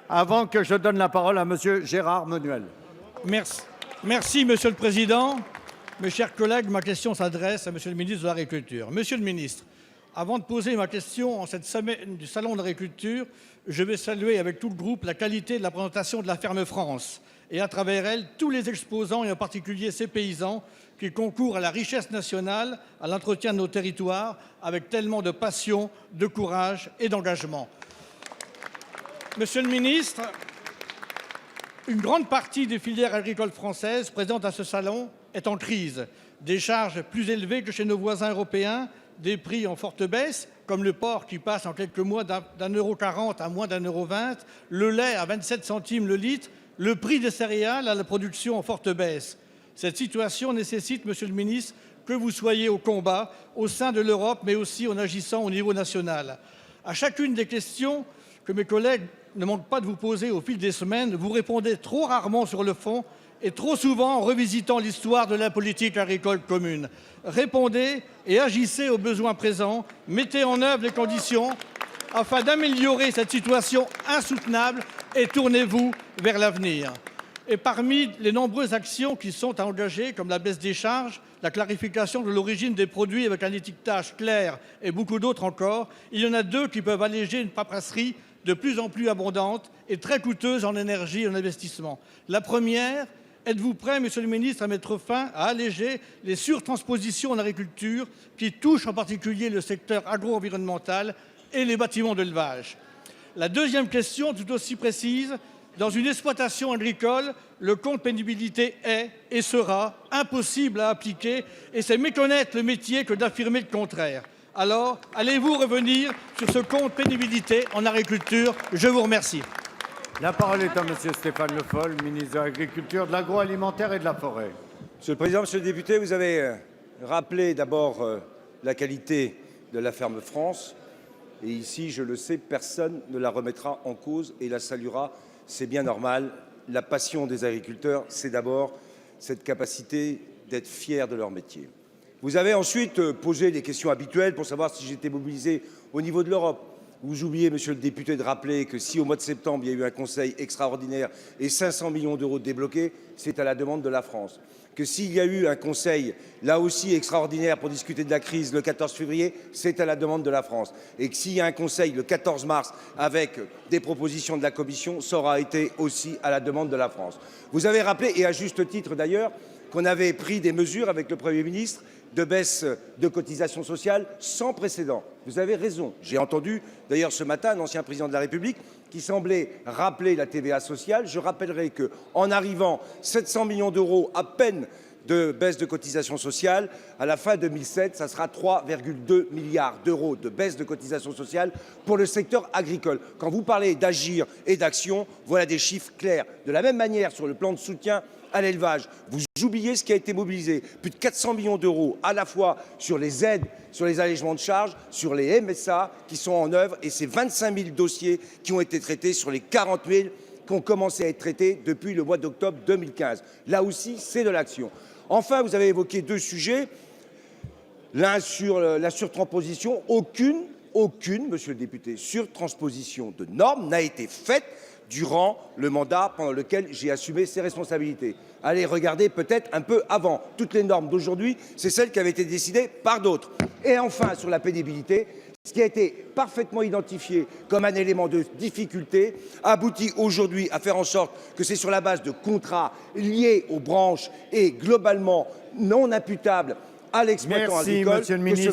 Avant que je donne la parole à Monsieur Gérard Menuel. Merci, Monsieur le Président. Mes chers collègues, ma question s'adresse à Monsieur le ministre de l'Agriculture. Monsieur le ministre, avant de poser ma question en cette semaine du Salon de l'Agriculture, je vais saluer avec tout le groupe la qualité de la présentation de la Ferme France et à travers elle tous les exposants et en particulier ces paysans qui concourent à la richesse nationale, à l'entretien de nos territoires avec tellement de passion, de courage et d'engagement. Monsieur le ministre, une grande partie des filières agricoles françaises présentes à ce salon est en crise. Des charges plus élevées que chez nos voisins européens, des prix en forte baisse, comme le porc qui passe en quelques mois d'1,40 € à moins d'1,20 €, le lait à 27 centimes le litre, le prix des céréales à la production en forte baisse. Cette situation nécessite, Monsieur le ministre, que vous soyez au combat au sein de l'Europe, mais aussi en agissant au niveau national. À chacune des questions que mes collègues ne manquent pas de vous poser au fil des semaines, vous répondez trop rarement sur le fond et trop souvent en revisitant l'histoire de la politique agricole commune. Répondez et agissez aux besoins présents, mettez en œuvre les conditions afin d'améliorer cette situation insoutenable et tournez-vous vers l'avenir. Et parmi les nombreuses actions qui sont à engager, comme la baisse des charges, la clarification de l'origine des produits avec un étiquetage clair et beaucoup d'autres encore, il y en a deux qui peuvent alléger une paperasserie de plus en plus abondante et très coûteuse en énergie et en investissement. La première, êtes-vous prêt, Monsieur le ministre, à mettre fin à alléger les surtranspositions en agriculture qui touchent en particulier le secteur agro-environnemental et les bâtiments d'élevage? La deuxième question, tout aussi précise, dans une exploitation agricole, le compte pénibilité est et sera impossible à appliquer et c'est méconnaître le métier que d'affirmer le contraire. Alors, allez-vous revenir sur ce compte pénibilité en agriculture? Je vous remercie. La parole est à Monsieur Stéphane Le Foll, ministre de l'Agriculture, de l'Agroalimentaire et de la Forêt. Monsieur le Président, Monsieur le député, vous avez rappelé d'abord la qualité de la Ferme France. Et ici, je le sais, personne ne la remettra en cause et la saluera. C'est bien normal. La passion des agriculteurs, c'est d'abord cette capacité d'être fiers de leur métier. Vous avez ensuite posé les questions habituelles pour savoir si j'étais mobilisé au niveau de l'Europe. Vous oubliez, Monsieur le député, de rappeler que si au mois de septembre, il y a eu un conseil extraordinaire et 500 millions d'euros débloqués, c'est à la demande de la France. Que s'il y a eu un conseil, là aussi extraordinaire, pour discuter de la crise le 14 février, c'est à la demande de la France. Et que s'il y a un conseil le 14 mars avec des propositions de la Commission, ça aura été aussi à la demande de la France. Vous avez rappelé, et à juste titre d'ailleurs, qu'on avait pris des mesures avec le Premier ministre de baisse de cotisations sociales sans précédent. Vous avez raison. J'ai entendu d'ailleurs ce matin un ancien président de la République qui semblait rappeler la TVA sociale. Je rappellerai qu'en arrivant 700 millions d'euros à peine de baisse de cotisations sociales, à la fin 2007, ça sera 3,2 milliards d'euros de baisse de cotisations sociales pour le secteur agricole. Quand vous parlez d'agir et d'action, voilà des chiffres clairs. De la même manière, sur le plan de soutien à l'élevage, vous oubliez ce qui a été mobilisé. Plus de 400 millions d'euros à la fois sur les aides, sur les allègements de charges, sur les MSA qui sont en œuvre et ces 25 000 dossiers qui ont été traités sur les 40 000 qui ont commencé à être traités depuis le mois d'octobre 2015. Là aussi, c'est de l'action. Enfin, vous avez évoqué deux sujets. L'un sur la surtransposition. Aucune, Monsieur le député, surtransposition de normes n'a été faite durant le mandat pendant lequel j'ai assumé ces responsabilités. Allez regarder peut-être un peu avant. Toutes les normes d'aujourd'hui, c'est celles qui avaient été décidées par d'autres. Et enfin, sur la pénibilité, ce qui a été parfaitement identifié comme un élément de difficulté aboutit aujourd'hui à faire en sorte que c'est sur la base de contrats liés aux branches et globalement non imputables à l'exploitant agricole Monsieur le ministre.